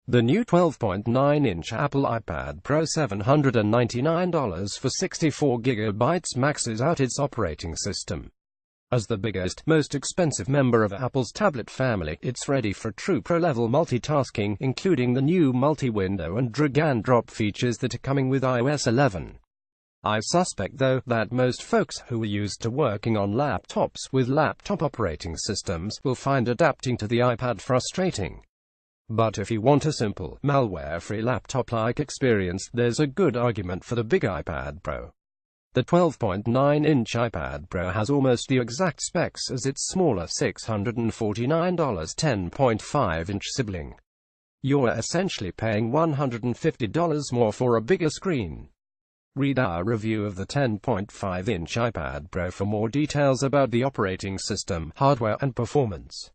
The new 12.9-inch Apple iPad Pro $799 for 64GB maxes out its operating system. As the biggest, most expensive member of Apple's tablet family, it's ready for true pro-level multitasking, including the new multi-window and drag-and-drop features that are coming with iOS 11. I suspect, though, that most folks who are used to working on laptops with laptop operating systems will find adapting to the iPad frustrating. But if you want a simple, malware-free laptop-like experience, there's a good argument for the big iPad Pro. The 12.9-inch iPad Pro has almost the exact specs as its smaller $649 10.5-inch sibling. You're essentially paying $150 more for a bigger screen. Read our review of the 10.5-inch iPad Pro for more details about the operating system, hardware, and performance.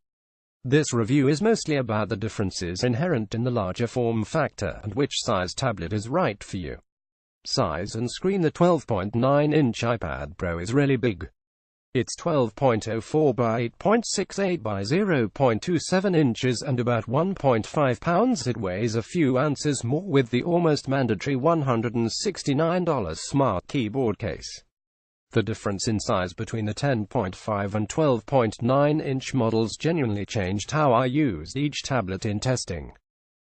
This review is mostly about the differences inherent in the larger form factor and which size tablet is right for you. Size and screen. The 12.9-inch iPad Pro is really big. It's 12.04 by 8.68 by 0.27 inches and about 1.5 pounds. It weighs a few ounces more with the almost mandatory $169 smart keyboard case. The difference in size between the 10.5 and 12.9-inch models genuinely changed how I used each tablet in testing.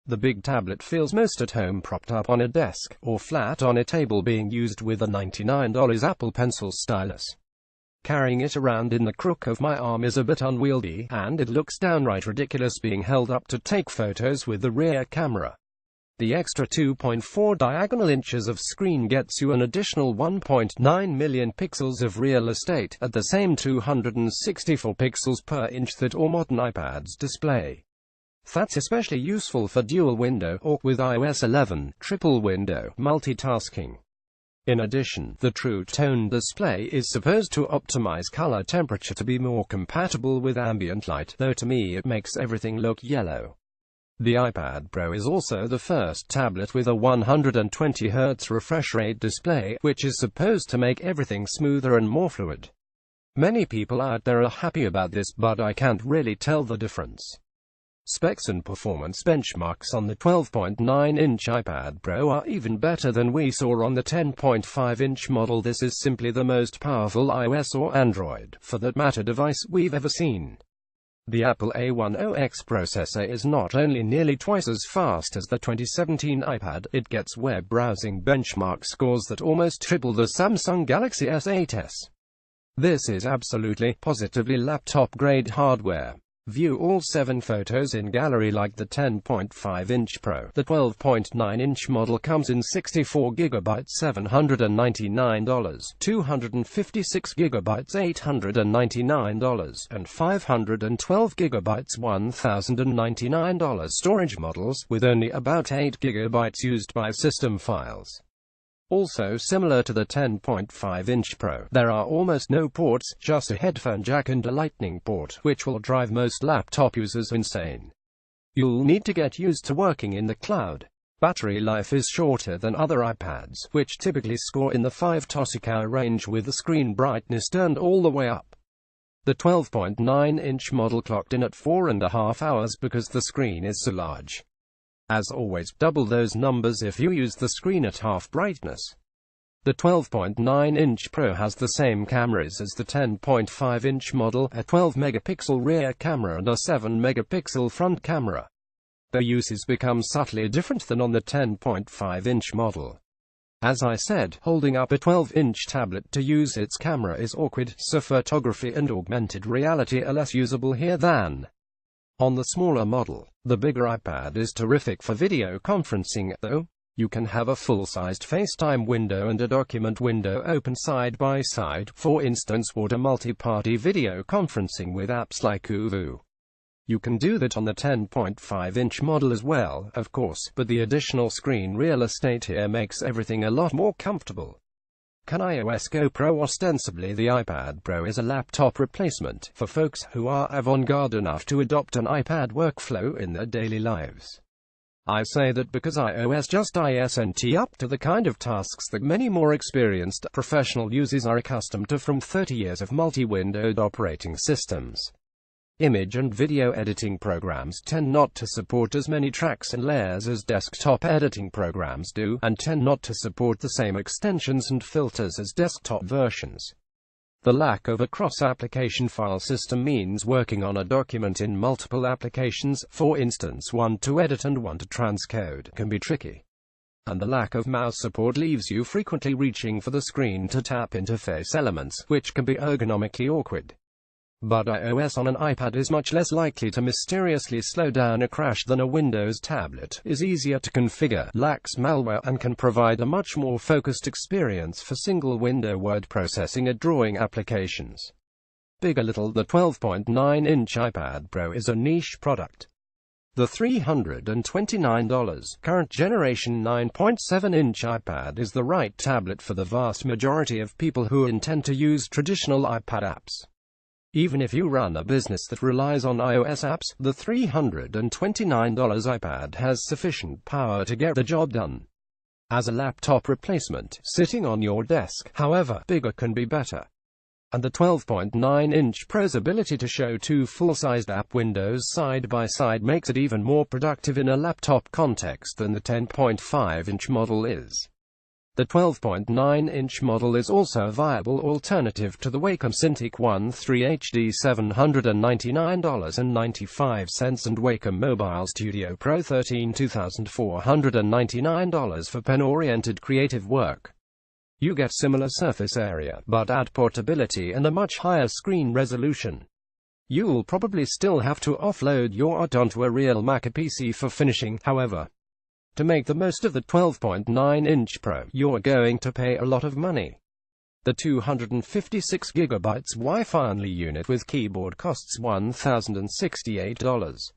The big tablet feels most at home propped up on a desk, or flat on a table being used with a $99 Apple Pencil stylus. Carrying it around in the crook of my arm is a bit unwieldy, and it looks downright ridiculous being held up to take photos with the rear camera. The extra 2.4 diagonal inches of screen gets you an additional 1.9 million pixels of real estate, at the same 264 pixels per inch that all modern iPads display. That's especially useful for dual window, or, with iOS 11, triple window multitasking. In addition, the True Tone display is supposed to optimize color temperature to be more compatible with ambient light, though to me it makes everything look yellow. The iPad Pro is also the first tablet with a 120Hz refresh rate display, which is supposed to make everything smoother and more fluid. Many people out there are happy about this, but I can't really tell the difference. Specs and performance benchmarks on the 12.9-inch iPad Pro are even better than we saw on the 10.5-inch model. This is simply the most powerful iOS or Android, for that matter, device we've ever seen. The Apple A10X processor is not only nearly twice as fast as the 2017 iPad, it gets web browsing benchmark scores that almost triple the Samsung Galaxy S8s. This is absolutely, positively laptop-grade hardware. View all 7 photos in gallery like the 10.5-inch Pro. The 12.9-inch model comes in 64GB $799, 256GB $899, and 512GB $1,099 storage models, with only about 8GB used by system files. Also similar to the 10.5-inch Pro, there are almost no ports, just a headphone jack and a lightning port, which will drive most laptop users insane. You'll need to get used to working in the cloud. Battery life is shorter than other iPads, which typically score in the 5 to 6 hour range with the screen brightness turned all the way up. The 12.9-inch model clocked in at 4.5 hours because the screen is so large. As always, double those numbers if you use the screen at half brightness. The 12.9-inch Pro has the same cameras as the 10.5-inch model, a 12-megapixel rear camera and a 7-megapixel front camera. Their uses become subtly different than on the 10.5-inch model. As I said, holding up a 12-inch tablet to use its camera is awkward, so photography and augmented reality are less usable here than on the smaller model. The bigger iPad is terrific for video conferencing, though. You can have a full-sized FaceTime window and a document window open side by side, for instance, or a multi-party video conferencing with apps like Youre. You can do that on the 10.5-inch model as well, of course, but the additional screen real estate here makes everything a lot more comfortable. Can iOS go Pro? Ostensibly, the iPad Pro is a laptop replacement for folks who are avant-garde enough to adopt an iPad workflow in their daily lives. I say that because iOS just isn't up to the kind of tasks that many more experienced professional users are accustomed to from 30 years of multi-windowed operating systems. Image and video editing programs tend not to support as many tracks and layers as desktop editing programs do, and tend not to support the same extensions and filters as desktop versions. The lack of a cross-application file system means working on a document in multiple applications, for instance one to edit and one to transcode, can be tricky. And the lack of mouse support leaves you frequently reaching for the screen to tap interface elements, which can be ergonomically awkward. But iOS on an iPad is much less likely to mysteriously slow down a crash than a Windows tablet, is easier to configure, lacks malware, and can provide a much more focused experience for single-window word processing and drawing applications. Big or little, the 12.9-inch iPad Pro is a niche product. The $329 current generation 9.7-inch iPad is the right tablet for the vast majority of people who intend to use traditional iPad apps. Even if you run a business that relies on iOS apps, the $329 iPad has sufficient power to get the job done. As a laptop replacement, sitting on your desk, however, bigger can be better. And the 12.9-inch Pro's ability to show two full-sized app windows side by side makes it even more productive in a laptop context than the 10.5-inch model is. The 12.9-inch model is also a viable alternative to the Wacom Cintiq One 3 HD $799.95 and Wacom Mobile Studio Pro 13 $2,499 for pen-oriented creative work. You get similar surface area, but add portability and a much higher screen resolution. You'll probably still have to offload your art onto a real Mac PC for finishing, however. To make the most of the 12.9-inch Pro, you're going to pay a lot of money. The 256GB Wi-Fi only unit with keyboard costs $1,068.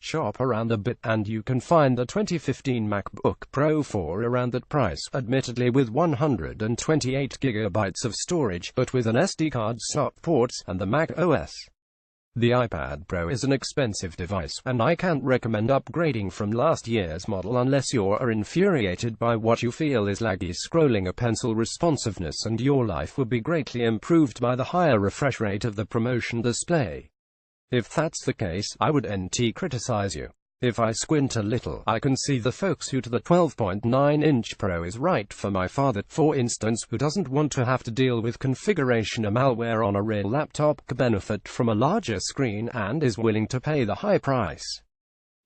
Shop around a bit, and you can find the 2015 MacBook Pro for around that price, admittedly with 128GB of storage, but with an SD card slot ports, and the Mac OS. The iPad Pro is an expensive device, and I can't recommend upgrading from last year's model unless you're infuriated by what you feel is laggy scrolling or pencil responsiveness, and your life would be greatly improved by the higher refresh rate of the promotion display. If that's the case, I would criticize you. If I squint a little, I can see the folks who to the 12.9-inch Pro is right for my father, for instance, who doesn't want to have to deal with configuration or malware on a real laptop, can benefit from a larger screen, and is willing to pay the high price.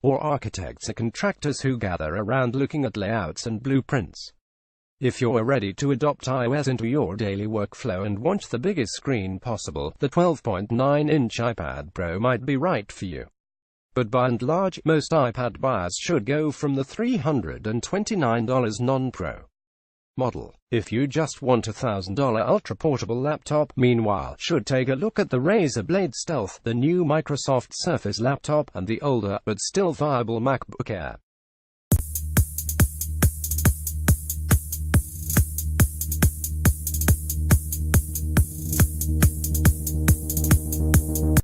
Or architects or contractors who gather around looking at layouts and blueprints. If you're ready to adopt iOS into your daily workflow and want the biggest screen possible, the 12.9-inch iPad Pro might be right for you. But by and large, most iPad buyers should go from the $329 non-Pro model. If you just want a $1,000 ultra-portable laptop, meanwhile, should take a look at the Razer Blade Stealth, the new Microsoft Surface laptop, and the older, but still viable MacBook Air.